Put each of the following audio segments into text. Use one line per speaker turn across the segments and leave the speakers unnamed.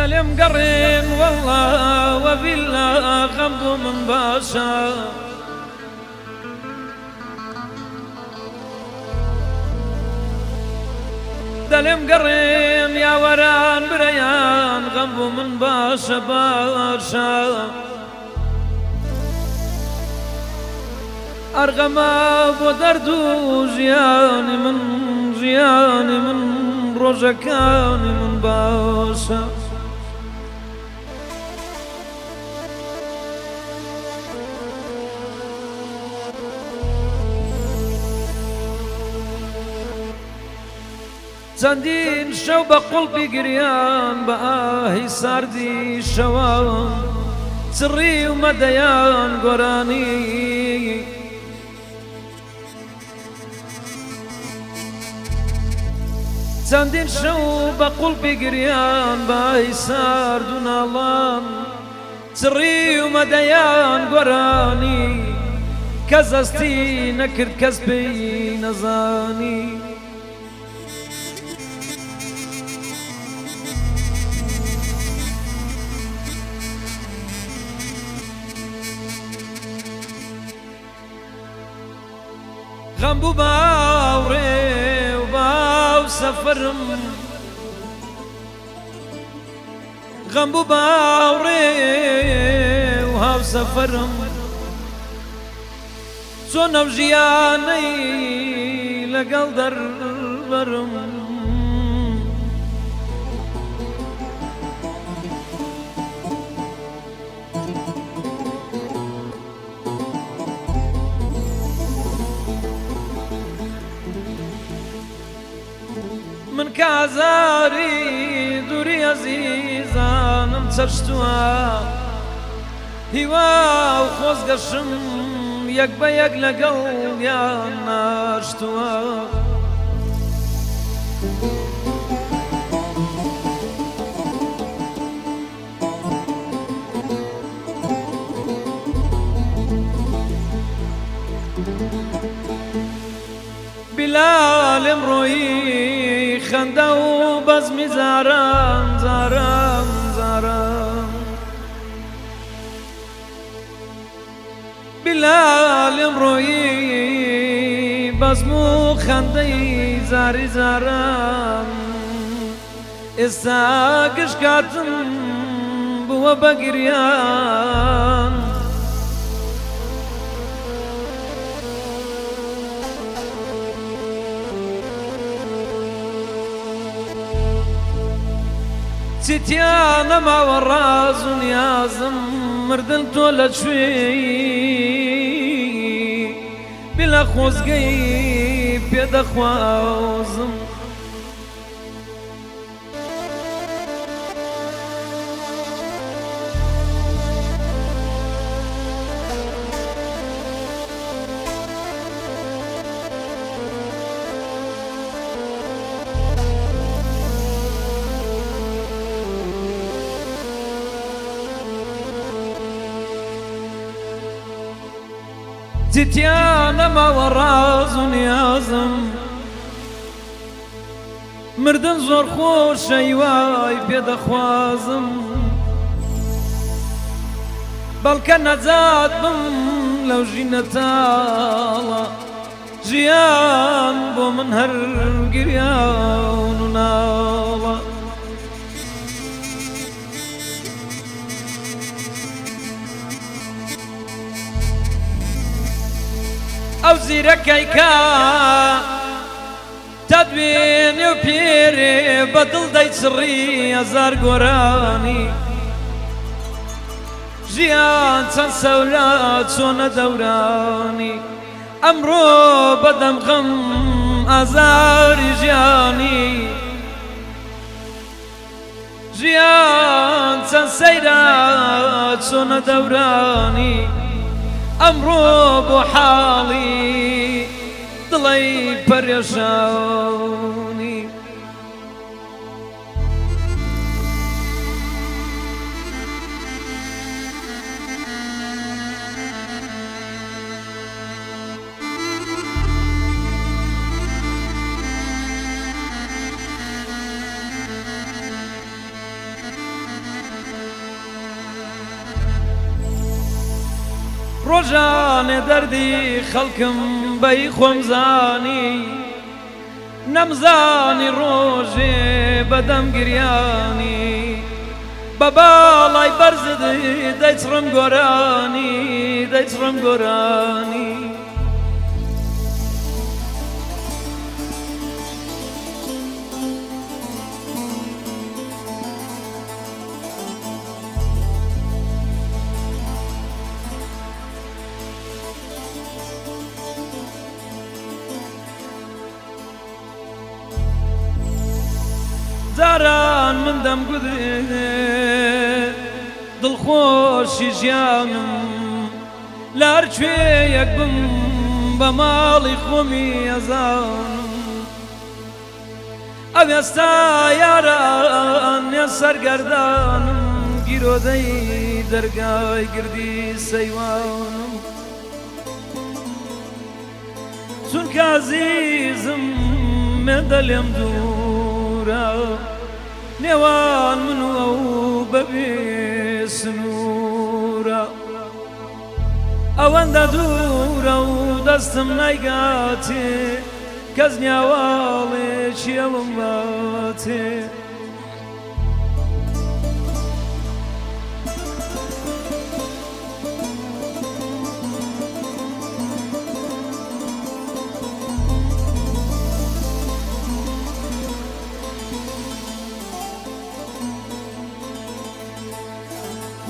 دلم قرين والله وبالله غمض من باشا دلم قرين يا وران بريان غمض من باشا باشا أرغما بودردو زياني من روجكاني من باشا چەندین شەو بە قوڵبی گریان بە ئاهی ساردی شەوان چڕی و مەدەیان گۆرانی چەندین شەو بە قوڵبی گریان بە ئاهی سارد و ناڵان چڕی و مەدەیان گۆرانی کەس ئەستی نەکرد کەس پێی نەزانی غەم بوو باوڕێ و باو سەفەرم غەم بوو باوڕێ و هاو سەفەرم چۆن ئەو ژیانەی لەگەڵ دەربەرم من کازاری دووری ئەزیزانم چەشتووە هیوا و خۆزگەشم یەک بە یەک لەگەڵیان ناشتووە بلال امڕۆیی خەندە و بەزمی زاران زاران زاران بلال امڕۆیی بەزم و خەندەی زاری زاران ئێستا گشتکاتم بووە بە گریان چیتیان نەماوە ڕاز و نیازم مردن تۆ لەکوێی بلە خۆزگەی پێدەخوازم چیتیان نەماوە ڕاز و نیازم مردن زۆر خۆشە هیوای پێدەخوازم بەڵکە نەجات بم لەو ژینەتاڵە ژیان بۆ من هەر گریان و ناڵە ئەو زیرەکەی کە تەدوێنێ و پێرێ بەدڵ دەیچڕی هەزار گۆرانی ژیان چەند سەولا چۆنە دەورانی ئەمڕۆ بەدەم غەم ئازاری ژیانی ژیان چەند سەیرە چۆنە دەورانی ئەمڕۆ بۆ حاڵی دڵی پەرێشانی ڕۆژانێ دەردی خەڵکم بەی خۆم زانی نەمزانی ڕۆژێ بەدەم گریانی بە باڵای بەرزت دەیچڕم گۆرانی دەیچڕم گۆرانی زاران من دەم گودرێ دڵخۆشی ژیانم لە هەر کوێیەک بم بە ماڵی خۆمی ئەزانم ئەو ئێستا یاران نێ سەرگەردانم گیرۆدەی دەرگای گردی سەیوانم چونکە عەزیزم مێدە لێم دوورە نێوان من و ئەو بەبێ سنوورە ئەوەندە دوورە و دەستم نایگاتێ کەس نیاواڵێکی ئەوم باتێ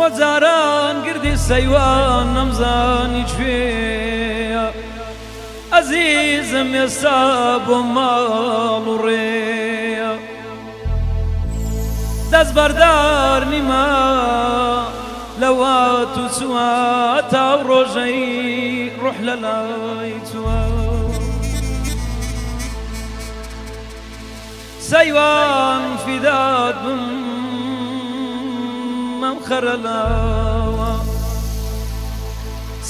وەجاران گردی سەیوان نەمزانی کوێیە ئەزیزم ئێستا بۆ ماڵ و ڕێیە دەست بەردار نیمە لە وات و چوە تا ڕۆژەی ڕوح لە لای توە سەیوان فیدات بم مەمخەرە لاوە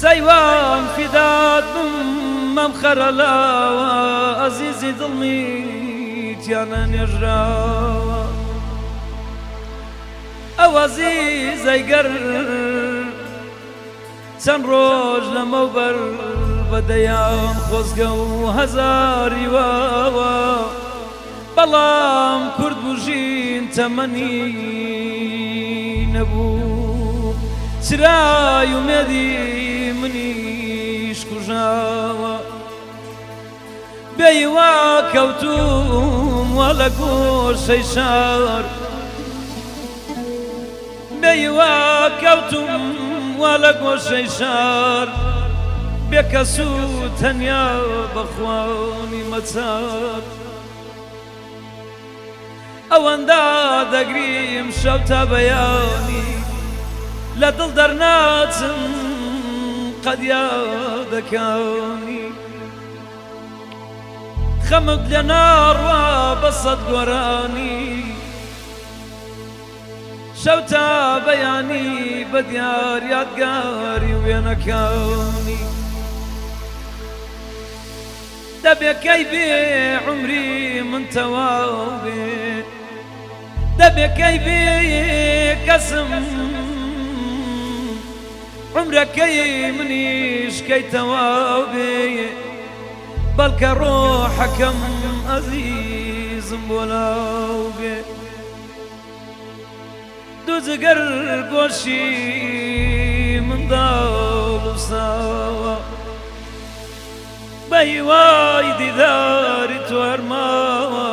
سەیوان فیدات بم مەمخەرە لاوە ئەزیزی دڵمی تیانە نێژراوە ئەو ئەزیزەی گەر چەند ڕۆژ لەمەوبەر بەدەیان خۆزگە و هەزاری واوە بەڵام کورد بژین تەمەنی نەبوو چرای ومێدی منیش کوژاوە بێیوا کەوتوم وا لە گۆشەی شار بێیوا کەوتوم وا لە گۆشەی شار بێکەس و تەنیا بەخوانی مەچار ئەوەندە دەگریم شەو تا بەیانی لە دڵ دەرناچم قەت یادەکانی خەمت لێ ناڕوا بە سەد گۆرانی شەو تا بەیانی بە دیار یادگاری وێنەکانی دەبێ کەی بێ عومری من تەواو بێ دەبێ کەی بێ کەسم عمرەکەی منیش کەی تەواو بێ بەڵکە ڕۆحەکەم ئەزیزم بۆ لاو بێ دوو جگەر گۆشی منداڵ و ساوە بەهیوای دیداری تۆ هەرماوە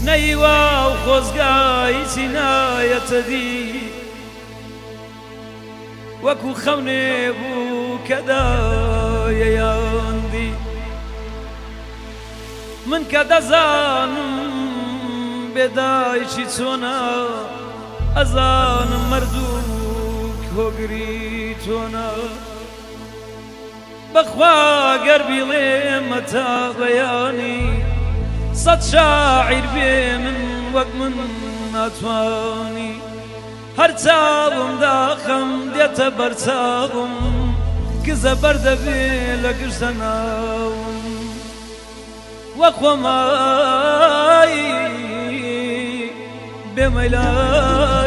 نەیوا و خۆزگای چینایەتە دی وەکو خەونێ بوو کە دایەیاندی من کە دەزانم بێدایکی چۆنە ئەزانم مەردووک هۆگری تۆنە بەخوا گەر بیڵێمە تا بەیانی سەد شاعیر بێ من وەک من ناتوانی هەر چاوم داخەم دێتە بەرچاوم کزە بەردەبێ لە گشتە ناوم وەک خۆمایی بێمەیلای